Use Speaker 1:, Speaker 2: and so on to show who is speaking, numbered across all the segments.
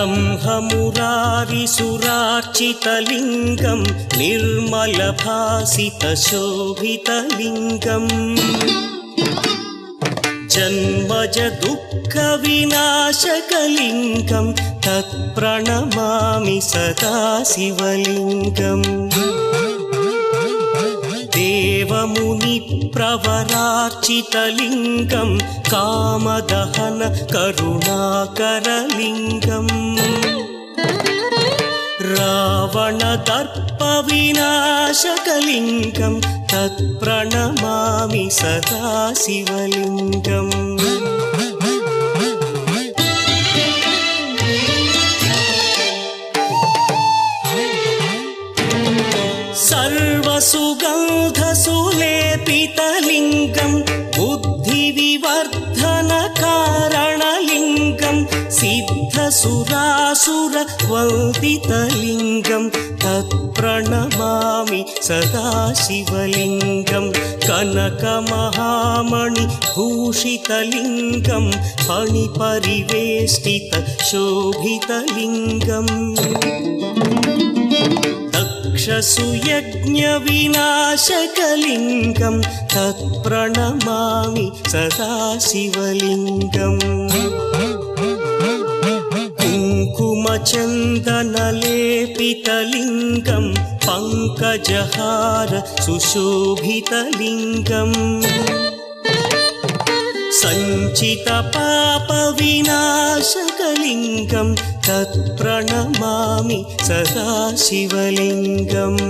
Speaker 1: ब्रह्ममुरारिसुरार्चितलिङ्गं निर्मलभासितशोभितलिङ्गम् जन्मज दुःखविनाशकलिङ्गं तत्प्रणमामि सदा शिवलिङ्गम् देवमुनिप्रवरार्चितलिङ्गं कामदहन करुणाकरलिङ्गम् रावणदर्पविनाशकलिङ्गं तत्प्रणमामि सदा शिवलिङ्गम् सर्वसुगन्धसुलेपितलिङ्गं बुद्धिविवर्धनकारणलिङ्गं सिद्धसुरासुरवन्दितलिङ्गं तत्प्रणमामि सदा शिवलिङ्गं कनकमहामणिभूषितलिङ्गं फणिपरिवेष्टितशोभितलिङ्गम् दक्षसुयज्ञविनाशकलिङ्गं तत्प्रणमामि सदा शिवलिङ्गम् कुङ्कुमचन्दनलेपितलिङ्गं पङ्कजहार सुशोभितलिङ्गम् सञ्चितपापविनाशकलिङ्गं तत्प्रणमामि सदा शिवलिङ्गम्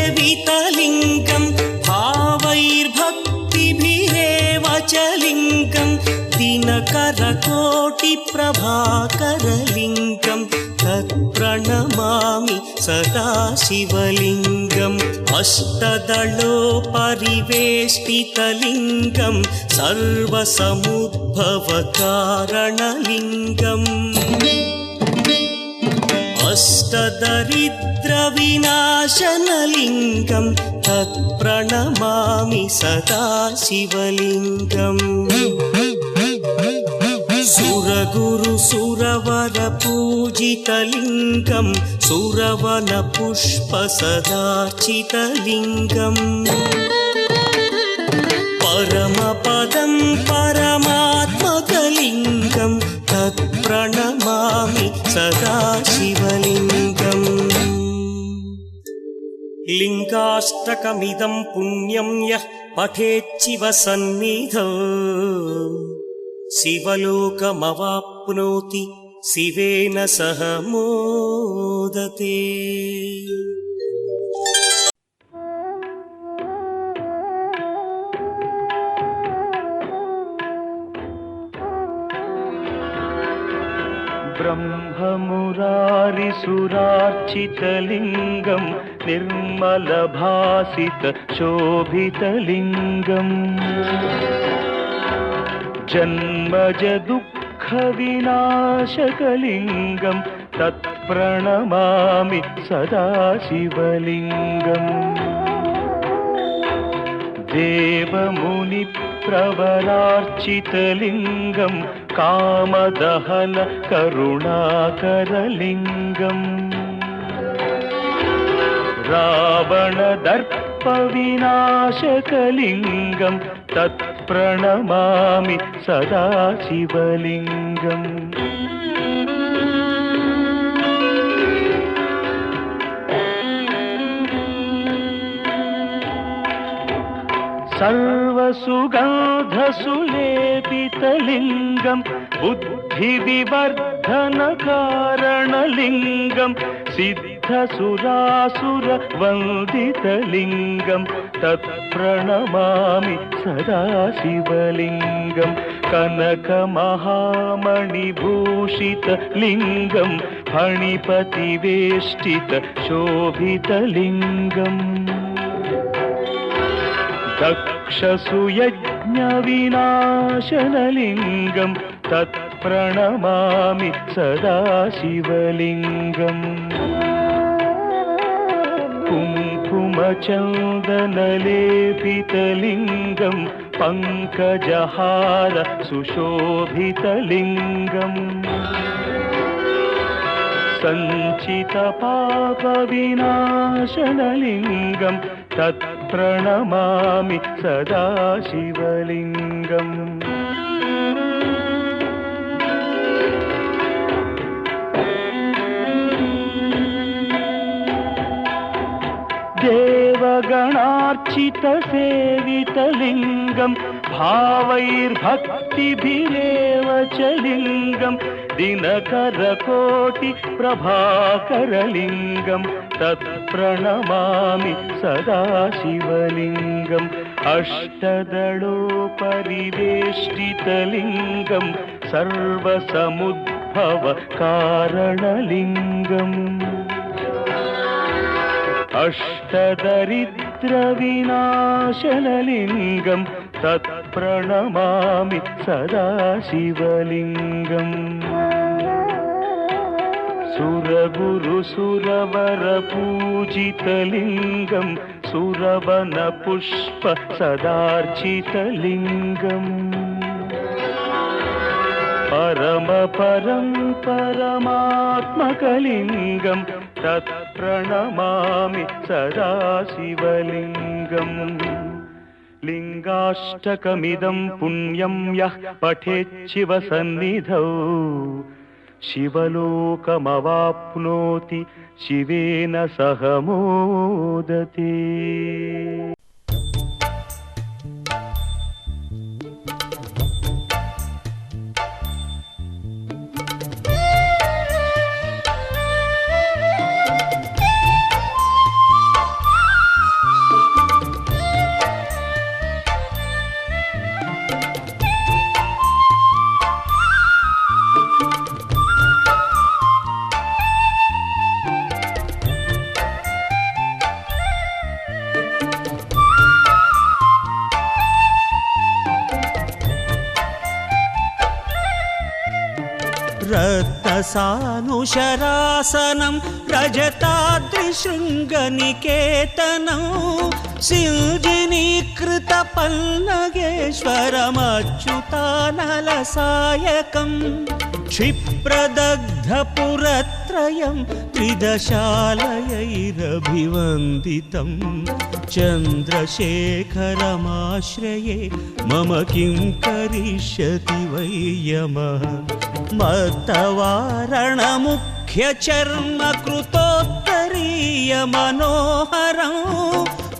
Speaker 1: देवगणार्चितसेवितलिङ्गं भावैर्भक्तिभिरेव च लिङ्गं दिनकरकोटिप्रभाकरलिङ्गं तत्प्रणमामि सदा शिवलिङ्गम् अष्टदलोपरिवेष्टितलिङ्गं सर्वसमुद्भवकारणलिङ्गम् अष्टदरिद्रविनाशनलिङ्गं तत्प्रणमामि सदा शिवलिङ्गम् सुरगुरुसुरवरपूजितलिङ्गं सुरवनपुष्पसदार्चितलिङ्गम् परमपदं परमात्मकलिङ्गं तत्प्रणमामि सदा शिवलिङ्गम् लिङ्गाष्टकमिदं पुण्यं यः पठेच्छिव सन्निधौ शिवलोकमवाप्नोति शिवेन सह मोदते।
Speaker 2: ब्रह्ममुरारिसुरार्चितलिङ्गं निर्मलभासितशोभितलिङ्गम् जन्मज दुःखविनाशकलिङ्गं तत्प्रणमामि सदा शिवलिङ्गम् देवमुनिप्रवरार्चितलिङ्गं कामदहन करुणाकरलिङ्गम् रावणदर्पविनाशकलिङ्गं तत्प्रणमामि सदा शिवलिङ्गम् सर्वसुगन्धसुलेपितलिङ्गं बुद्धिविवर्धनकारणलिङ्गं सिद्धसुरासुरवन्दितलिङ्गं तत्प्रणमामि सदा शिवलिङ्गं कनकमहामणिभूषितलिङ्गं फणिपतिवेष्टितशोभितलिङ्गम् दक्षसुयज्ञविनाशनलिङ्गं तत्प्रणमामि सदा शिवलिङ्गम् कुङ्कुमचन्दनलेपितलिङ्गं पङ्कजहार सुशोभितलिङ्गम् सञ्चितपापविनाशनलिङ्गं तत्प्रणमामि सदा शिवलिङ्गम् देवगणार्चितसेवितलिङ्गं भावैर्भक्तिभिरेव च लिङ्गं दिनकरकोटिप्रभाकरलिङ्गं तत्प्रणमामि सदा शिवलिङ्गम् अष्टदलोपरिवेष्टितलिङ्गं सर्वसमुद्भवकारणलिङ्गम् अष्टदरिद्रविनाशनलिङ्गं तत्प्रणमामि सदा शिवलिङ्गम् सुरगुरुसुरवरपूजितलिङ्गं सुरवनपुष्प सदार्चितलिङ्गम् परमात्मकलिङ्गं तत्प्रणमामि सदा शिवलिङ्गम् लिङ्गाष्टकमिदं पुण्यं यः पठेच्छिवसन्निधौ शिवलोकमवाप्नोति शिवेन सह मोदते।
Speaker 1: रत्नसानुशरासनं रजताद्रिशृङ्गनिकेतनं सिञ्जिनीकृतपल्लगेश्वरमच्युतानलसायकं क्षिप्रदग्धपुरत्रयं त्रिदशालयैरभिवन्दितं चन्द्रशेखरमाश्रये मम किं करिष्यति वै यमः मत्तवारणमुख्यचर्मकृतोत्तरीयमनोहरं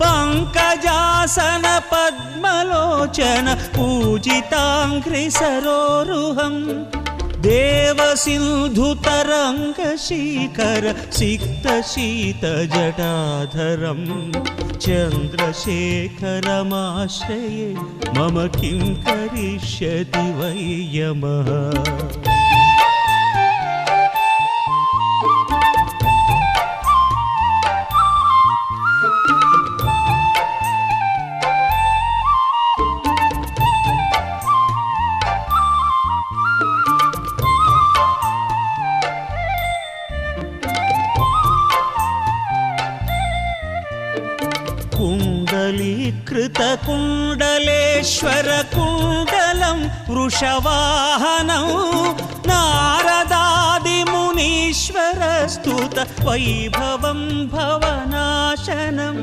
Speaker 1: पङ्कजासन पद्मलोचन पूजिताङ्घ्रिसरोरुहम् देवसिन्धुतरङ्गशीकर सिक्तशीतजटाधरं चन्द्रशेखरमाश्रये मम किं करिष्यति वै यमः कुण्डलीकृतकुण्डलेश्वरकुण्डलं वृषवाहनं नारदादिमुनीश्वरस्तुत वैभवं भवनाशनम्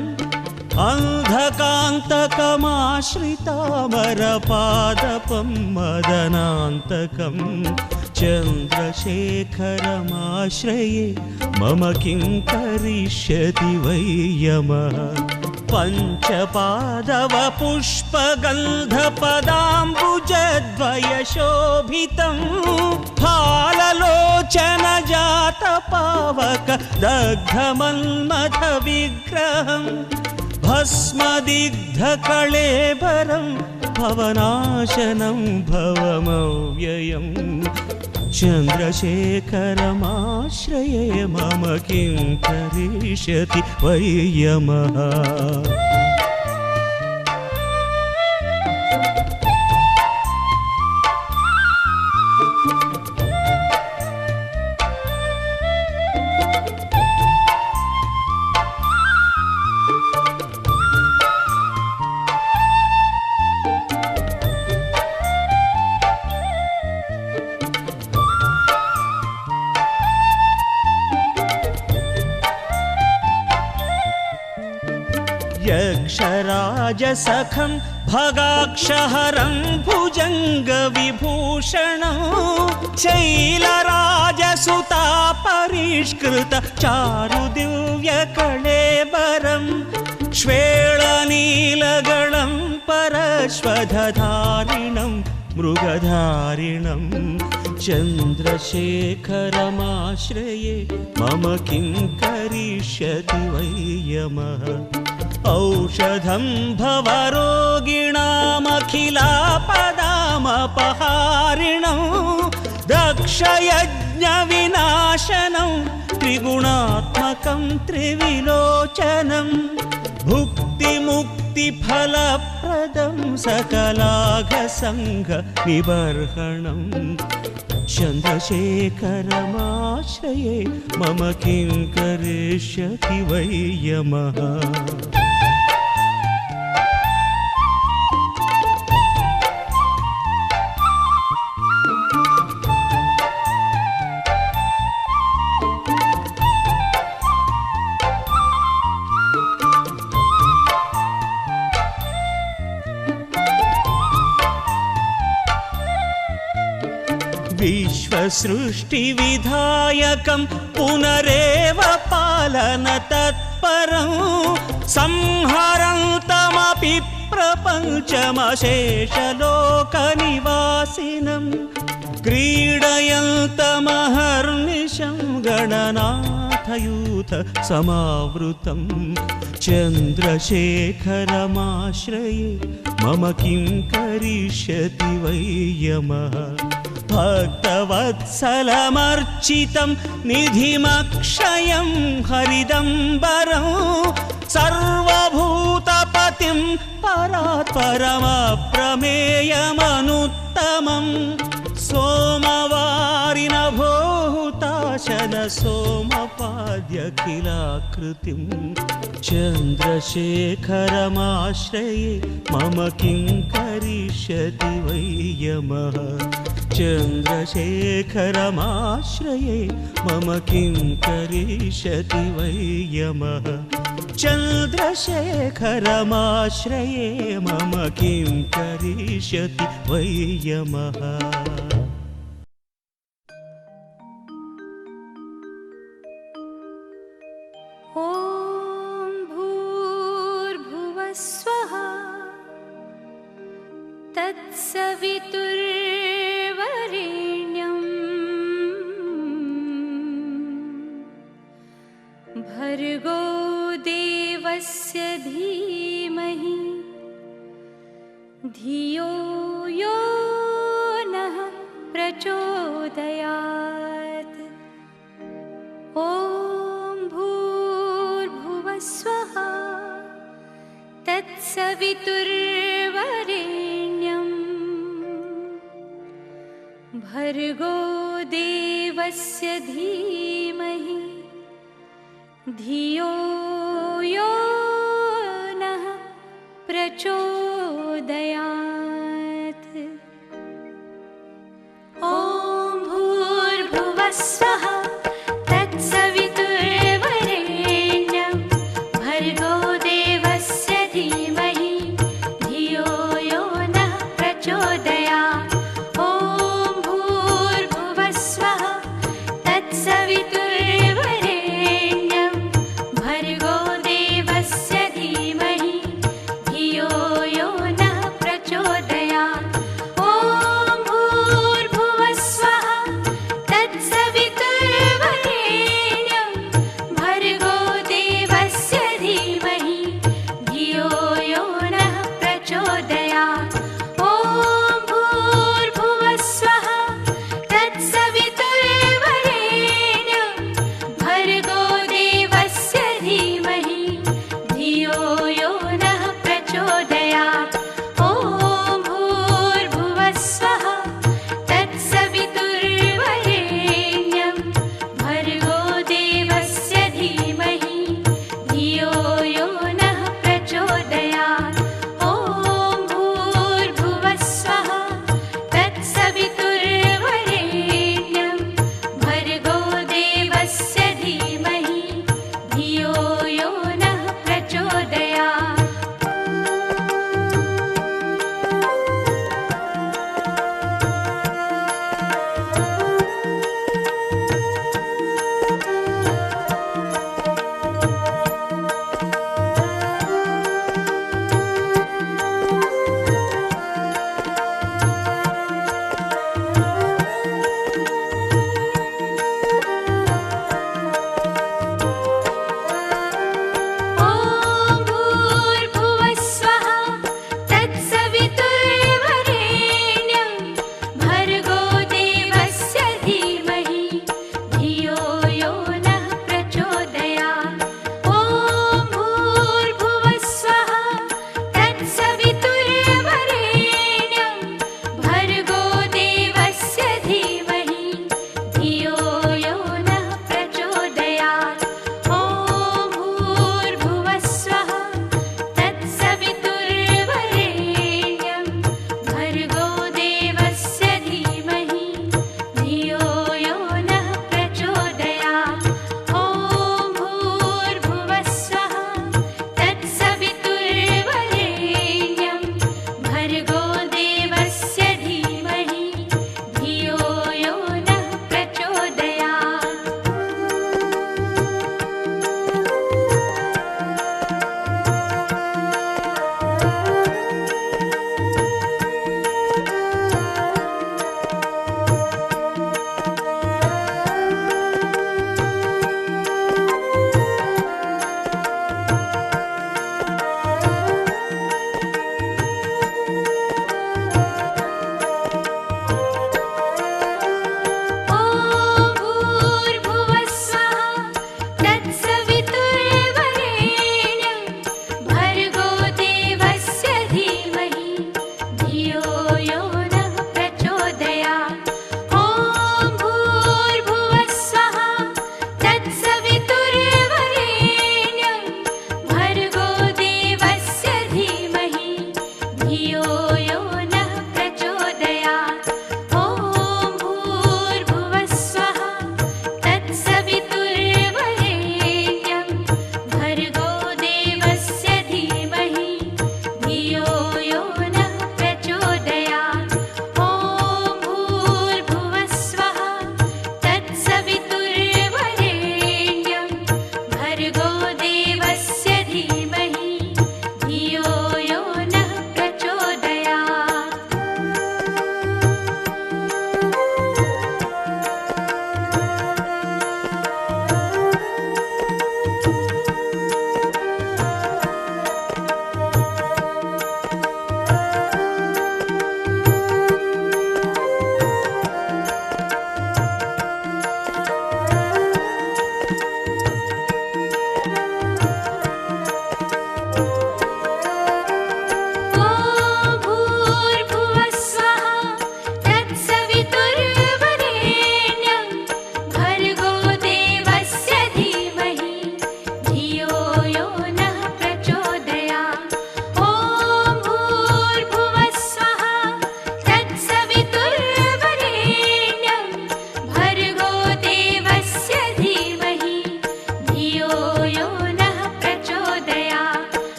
Speaker 1: अन्धकान्तकमाश्रितामरपादपं मदनान्तकं चन्द्रशेखरमाश्रये मम किं करिष्यति वै यमः पञ्चपादवपुष्पगन्धपदाम्बुजद्वयशोभितं फाललोचनजातपावक दग्धमन्मथविग्रहं भस्मदिग्धकळेबरं भवनाशनं भवमव्ययम् चन्द्रशेखरमाश्रये मम किं करिष्यति वै यमः यक्षराजसखं भगाक्षहरं भुजङ्गविभूषणं शैलराजसुता परिष्कृत चारुदिव्यकळेबरं श्वेलनीलगणं परश्वधारिणं मृगधारिणं चन्द्रशेखरमाश्रये मम किं करिष्यति वै यमः औषधं भवरोगिणामखिलापदामपहारिणं दक्षयज्ञविनाशनं त्रिगुणात्मकं त्रिविलोचनं भुक्तिमुक्तिफलप्रदं सकलाघसङ्घनिबर्हणं चन्द्रशेखरमाश्रये मम किं करिष्यति वै यमः विश्वसृष्टिविधायकं पुनरेव पालनतत्परं संहरन्तमपि प्रपञ्चमशेषलोकनिवासिनं क्रीडयन्तमहर्निशं गणनाथयूथ समावृतं चन्द्रशेखरमाश्रये मम किं करिष्यति वै यमः भक्तवत्सलमर्चितं निधिमक्षयं हरिदम्बरं सर्वभूतपतिं परात्परमप्रमेयमनुत्तमं सोमवारिनभूताशन सोमपाद्यखिलाकृतिं चन्द्रशेखरमाश्रये मम किं करिष्यति वै यमः चन्द्रशेखरमाश्रये मम किं करिष्यति वै यमः चन्द्रशेखरमाश्रये मम किं करिष्यति वै यमः
Speaker 3: ॐ भूर्भुवः स्वः तत्सवितुर्वरेण्यं भर्गो देवस्य धीमहि धियो यो नः प्रचोदयात् ॐ भूर्भुवः स्वः तत्सवितुर्वरेण्यं भर्गो देवस्य धीमहि धियो यो नः प्रचोदयात् ॐ भूर्भुवः स्वः तत्सवितुर्वरेण्यं भर्गो देवस्य धीमहि धियो यो नः प्रचोदयात् ॐ भूर्भुवः स्वः तत्सवितुर्वरेण्यं भर्गो देवस्य धीमहि धियो यो नः प्रचोदयात् ॐ भूर्भुवः स्वः तत्सवितुर्वरेण्यं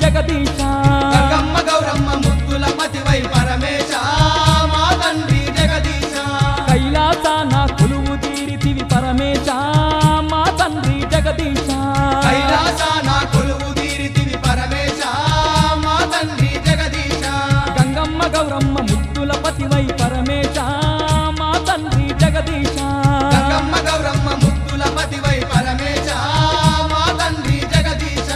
Speaker 4: జగదీశ
Speaker 5: గంగమ్మ గౌరమ్మ ముద్దుల పతివై పరమేశ మా తండ్రి జగదీశ
Speaker 4: కైలాసాన కొలువు తీరితివి పరమేశ మా తండ్రి జగదీశ
Speaker 5: కైలాసాన కొలువు తీరితివి పరమేశ మా తండ్రి జగదీశ
Speaker 4: గంగమ్మ గౌరమ్మ ముద్దుల పతివై పరమేశ మా తండ్రి జగదీశ
Speaker 5: గంగమ్మ గౌరమ్మ ముద్దుల పతివై పరమేశ మా తండ్రి జగదీశ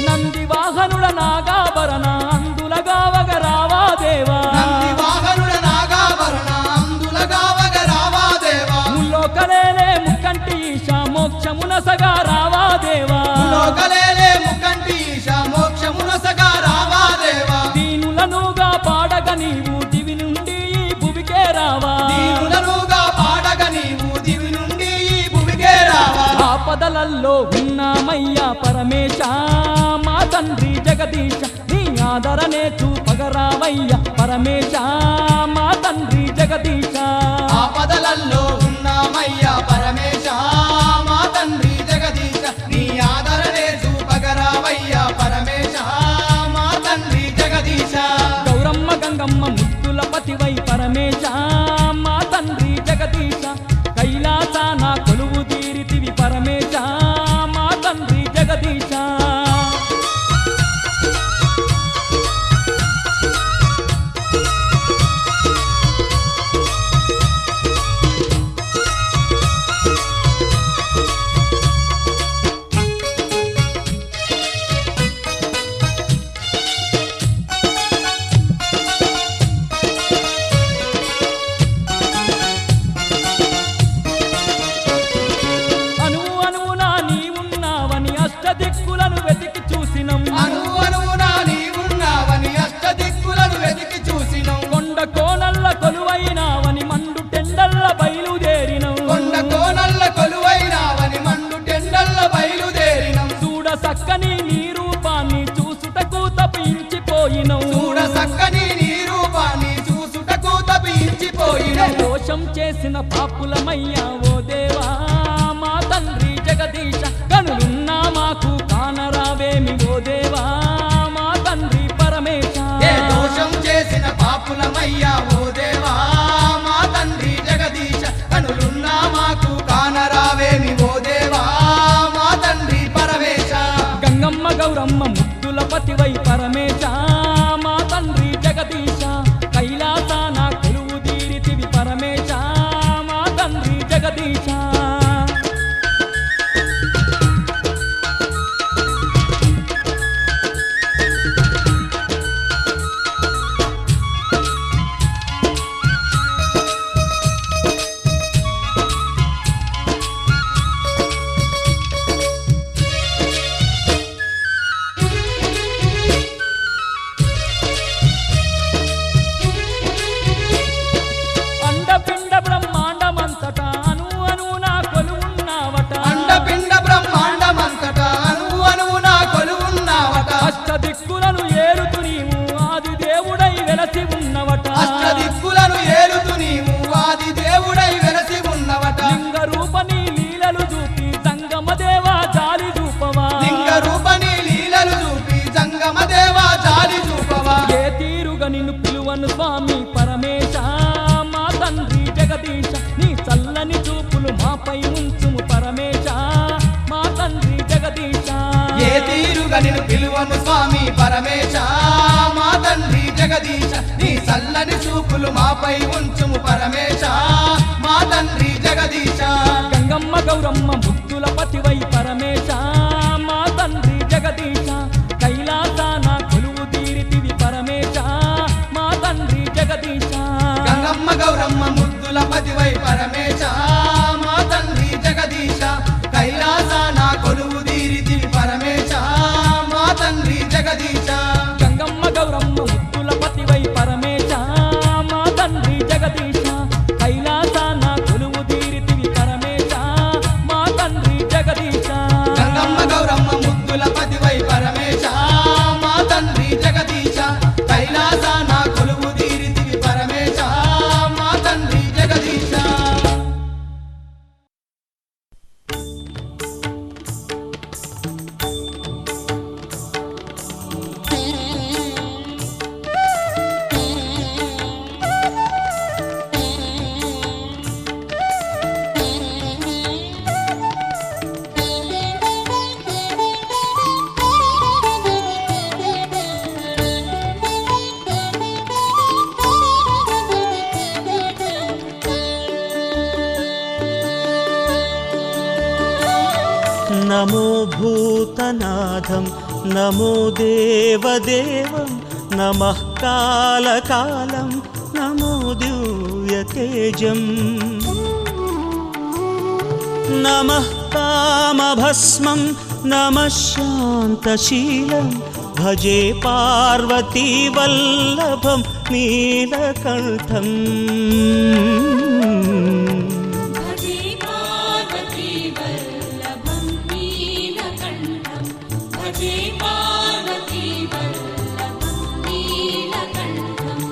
Speaker 4: నంది వాహనుడ నాగాభరణ అందులగావగ రావా దేవా
Speaker 5: నంది వాహనుడ నాగాభరణ అందులగావగ రావా దేవా
Speaker 4: ముల్లోకలేలే ముక్కంటి ఈశ మోక్షమున సగా రావా దేవా
Speaker 5: లోకలేలే ముకంటి ఈశ మోక్షమునసగా రావా దేవా
Speaker 4: దీనులనుగా పాడగ నీవు దివి నుండి ఈ భువికే రావా
Speaker 5: దీనులనుగా పాడగ నీవు దివి నుండి ఈ భూమికే రావా
Speaker 4: ఆపదలల్లో ఉన్నామయ్యా పరమేశ మా తండ్రి జగదీశ నీ ఆదరణే చూపగరావయ్యా పరమేశ మా తండ్రి జగదీశ
Speaker 5: ఆపదలల్లో ఉన్నామయ్యా పరమేశ మా తండ్రి జగదీశ నీ ఆదరణే చూపగరావయ్యా పరమేశ మా తండ్రి జగదీశ
Speaker 4: గౌరమ్మ గంగమ్మ ముద్దుల పతివై పరమేశ మా తండ్రి జగదీశ కైలాసాన కొలువు తీరితివి పరమేశ మా తండ్రి జగదీశ అణువు అణువునా నీవున్నావని అష్టదిక్కులను వెతికి చూసినం
Speaker 5: అనువునా నీవున్నావని అష్టదిక్కులను వెతికి చూసినం
Speaker 4: కొండ కోనల్ల కొలువైనావని మండు టెండల్ల బయలుదేరినం
Speaker 5: కొండ కోనల్ల కొలువైనావని మండు టెండల్ల బయలుదేరినం
Speaker 4: చూడ సక్కని నీ రూపాన్ని చూసుటకు తపించిపోయినం
Speaker 5: చూడ సక్కని నీ రూపాన్ని చూసుటకు తపించిపోయినం
Speaker 4: దోషం చేసిన పాపులమయ్యా ఓ దేవా మా తండ్రి జగదీశ కనులున్నా మాకు కానరావేమి ఓ దేవా మా తండ్రి పరమేశ
Speaker 5: ఏ దోషం చేసిన పాపులమయ్యా ఓ దేవా మా తండ్రి జగదీశ కనులున్నా మాకు కానరావేమి ఓ దేవా మా తండ్రి పరమేశ
Speaker 4: గంగమ్మ గౌరమ్మ ముద్దుల పతివై పరమేశ మా తండ్రి జగదీశ కైలాసాన కొలువు తీరితివి పరమేశ మా తండ్రి జగదీశ అండపిండ బ్రహ్మాండమంతటా అను అణువున కొలువున్నావట
Speaker 5: అండపిండ బ్రహ్మాండమంతటా అనువునా కొలువున్నావట
Speaker 4: అష్టదిక్కులను ఏలుతు నీవు ఆది దేవుడై వెలసి ఉన్నవట
Speaker 5: అష్టదిక్కులను ఏలుతు నీవు ఆది దేవుడై వెలసి ఉన్నవట
Speaker 4: లింగ రూపని లీలలు చూపి సంగమ దేవా జాలి చూపవా
Speaker 5: లింగ రూపని లీలలు చూపి జంగమ దేవా జాలి చూపవా
Speaker 4: ఏ తీరుగా నిన్ను పిలువను స్వామి పరమేశ మా తండ్రి జగదీశ నీ చల్లని చూపులు మాపై ఉంచుము పరమేశ మా తండ్రి జగదీశ
Speaker 5: ఏ తీరుగా నిన్ను పిలువను స్వామి పరమేశ మా తండ్రి జగదీశ నీ చల్లని చూపులు మాపై ఉంచుము పరమేశ మా తండ్రి జగదీశ
Speaker 4: గంగమ్మ గౌరమ్మ ముద్దుల పతివై పరమేశ మా తండ్రి జగదీశ కైలాసాన కొలువు తీరితివి పరమేశ మా తండ్రి జగదీశ
Speaker 5: గంగమ్మ గౌరమ్మ ముద్దుల పతివై పరమేశ మా తండ్రి జగదీశ కైలాసాన కొలువు తీరితివి పరమేశ మా తండ్రి జగదీశ
Speaker 4: గంగమ్మ గౌరమ్మ ముద్దుల పతివై పరమేశ
Speaker 1: नमो भूतनाथं नमो देवदेवं नमः कालकालं नमो दिव्यतेजं नमः कामभस्मं नमः शान्तशीलं भजे पार्वतीवल्लभं नीलकण्ठम्
Speaker 3: भजे पार्वतीवल्लभं नीलकण्ठं भजे पार्वतीवल्लभं नीलकण्ठम्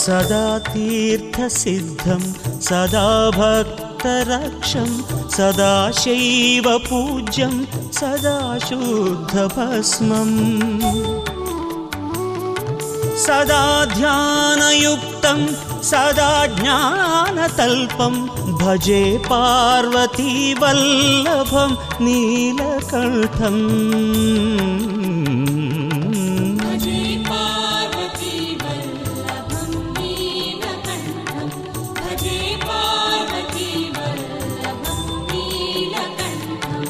Speaker 1: सदा तीर्थसिद्धं सदा भक्तरक्षं सदा शैवपूज्यं सदा शुद्धभस्मम् सदा ध्यानयुक्तं सदा ज्ञानतल्पं भजे पार्वतीवल्लभं नीलकण्ठम्
Speaker 3: भजे पार्वतीवल्लभं नीलकण्ठं भजे पार्वतीवल्लभं नीलकण्ठम्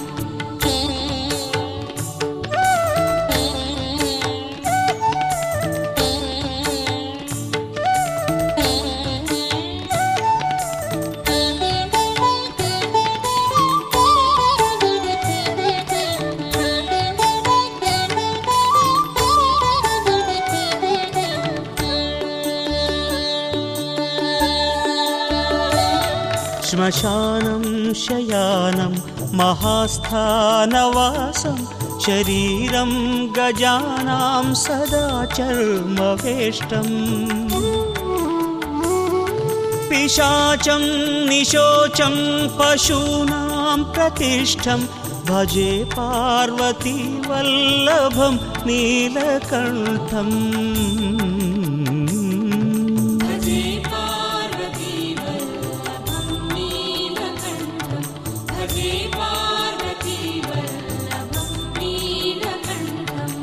Speaker 1: श्मशानं शयानं महास्थानवासं शरीरं गजानां सदा चर्मवेष्टम् पिशाचं निशोचं पशूनां प्रतिष्ठं भजे पार्वतीवल्लभं नीलकण्ठम्
Speaker 3: भजे पार्वतीवल्लभं नीलकण्ठं भजे पार्वतीवल्लभं नीलकण्ठम्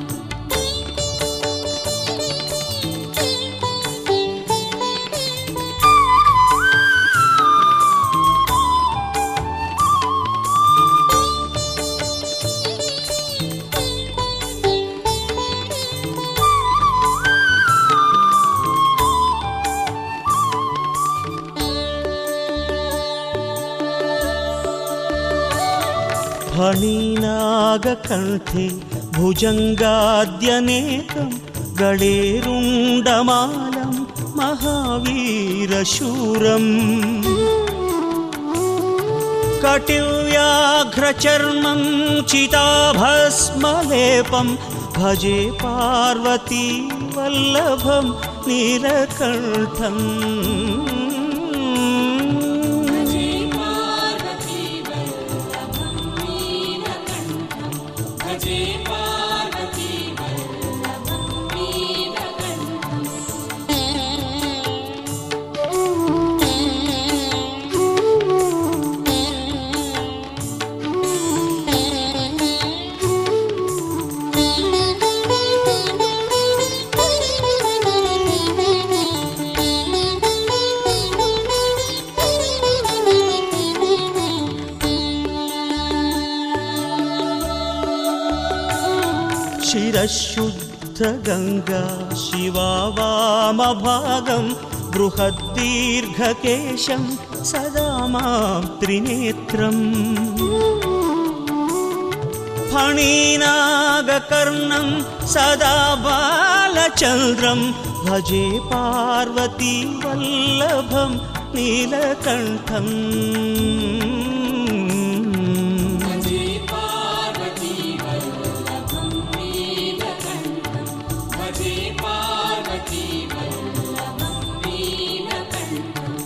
Speaker 1: फणिनागकण्ठे भुजङ्गाद्यनेकं गळेरुण्डमालं महावीरशूरम् कटिव्याघ्रचर्मं चिताभस्मलेपं भजे पार्वतीवल्लभं नीलकण्ठम्
Speaker 3: भजे पार्वतीवल्लभं नीलकण्ठं भजे पार्वतीवल्लभं नीलकण्ठम्
Speaker 1: शिरशुद्धगङ्गा शिवा वामभागं बृहद्दीर्घकेशं सदा मां त्रिनेत्रम् फणिनागकर्णं सदा बालचन्द्रं भजे पार्वतीवल्लभं नीलकण्ठम्
Speaker 3: भजे पार्वतीवल्लभं नीलकण्ठं भजे पार्वतीवल्लभं नीलकण्ठम्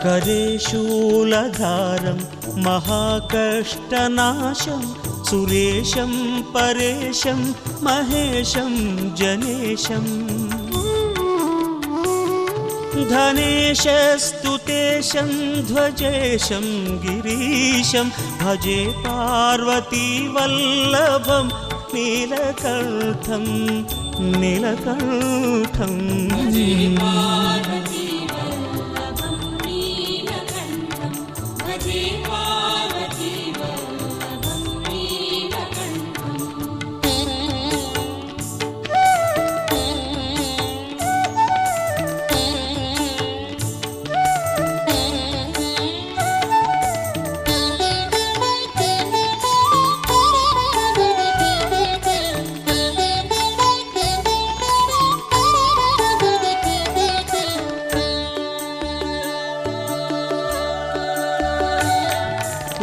Speaker 1: करे शूलधारं महाकष्टनाशं सुरेशं परेशं महेशं जनेशं धनेशस्तुतेशं ध्वजेशं गिरीशं भजे पार्वतीवल्लभं नीलकण्ठं नीलकण्ठं
Speaker 3: पार्वती वल्लभं नीलकण्ठं भजे पार्वती वल्लभं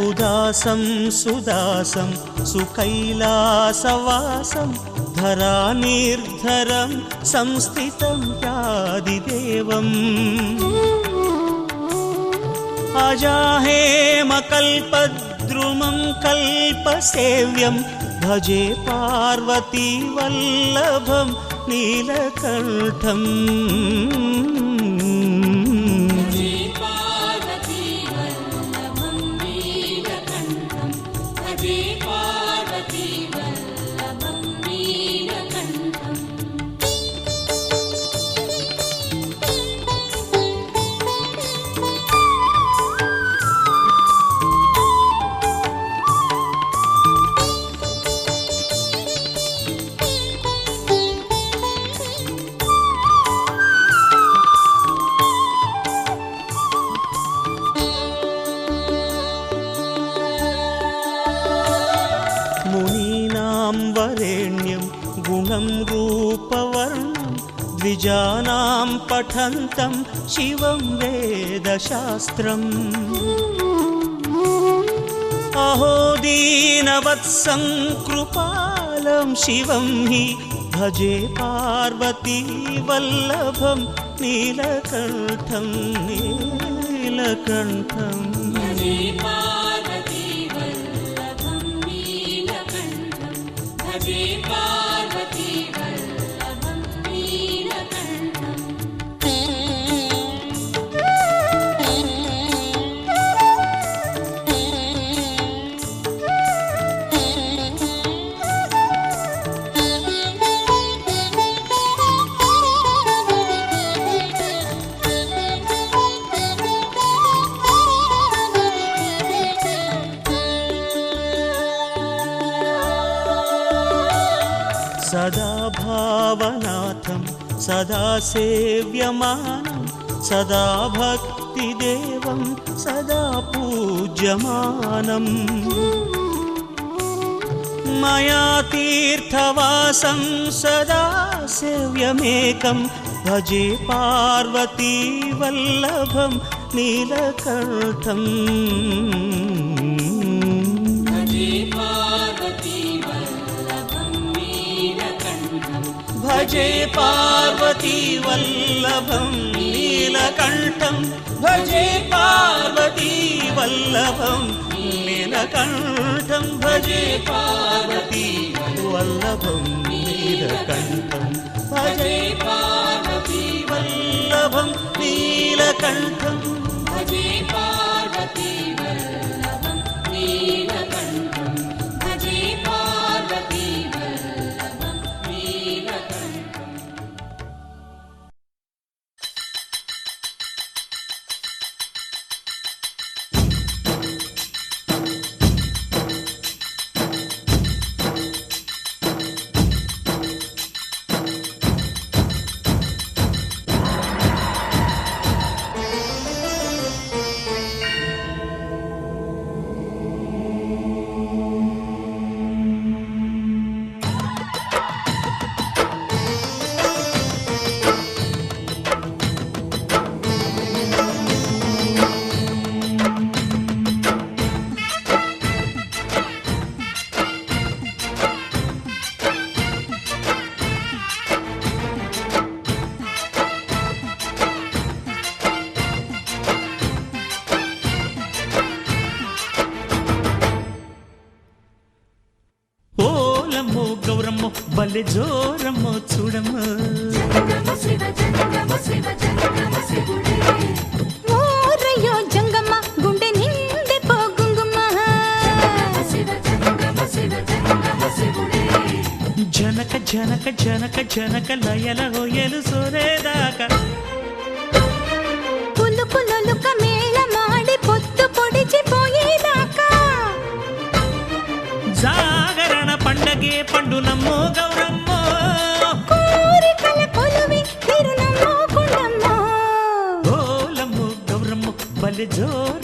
Speaker 1: उदासं सुदासं सुकैलासवासं धरानिर्धरं संस्थितं यादिदेवम् अजाहेमकल्पद्रुमं कल्पसेव्यं भजे पार्वतीवल्लभं नीलकण्ठं वरेण्यं गुणं रूपवर्णं द्विजानां पठन्तं शिवं वेदशास्त्रम् अहो दीनवत्सं कृपालं शिवं हि भजे पार्वतीवल्लभं नीलकण्ठं नीलकण्ठं सदा भावनाथं सदा सेव्यमानं सदा भक्तिदेवं सदा पूज्यमानम् मया तीर्थवासं सदा सेव्यमेकं भजे पार्वतीवल्लभं नीलकण्ठं भजे पार्वतीवल्लभं नीलकण्ठं भजे पार्वतीवल्लभं नीलकण्ठं भजे पार्वतीवल्लभं नीलकण्ठं भजे पार्वतीवल्लभं नीलकण्ठं
Speaker 3: भजे पार्वतीवल्लभं नीलकण्ठं भजे पार्वतीवल्लभं नीलकण्ठम्
Speaker 1: ఓలమ్మో గౌరమ్మో బల్లె జోరమ్మో చూడమ్మో
Speaker 3: జంగమ శివ జంగమ శివ జంగమ శివుడే
Speaker 6: ఓరయ్యో జంగమ్మ గుండె నిండే పోగుంగుమ్మ
Speaker 3: శివ జంగమ శివ జంగమ శివుడే
Speaker 1: జనక జనక జనక జనక లయల హోయలు సోరేదాకా
Speaker 6: పులుకులొలుక మేళ మాడి పొత్తు పొడిచిపోయేదాకా
Speaker 1: జాగరణ పండగే పండునమ్మో గౌరమ్మో
Speaker 6: కోరికల కొలువి తిరునమ్మో కొండమ్మో
Speaker 1: ఓలమ్మో గౌరమ్మో బల్లె జోరమ్మో